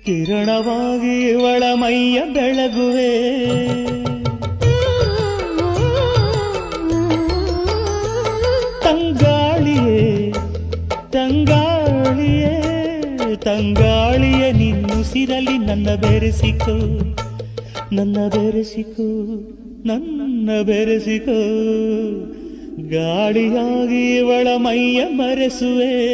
ಕಿರಣವಾಗಿ ಇವಳ ಮೈಯ ಬೆಳಗುವೆ. ತಂಗಾಳಿಯೇ ತಂಗಾಳಿಯೇ ತಂಗಾಳಿಯೇ ನಿನ್ನುಸಿರಲಿ ನನ್ನ ಬೆರೆಸಿಕೋ, ನನ್ನ ಬೆರೆಸಿಕೋ, ನನ್ನ ಬೆರೆಸಿಕೋ. ಗಾಳಿಯಾಗಿ ಇವಳ ಮೈಯ ಮರೆಸುವೆ.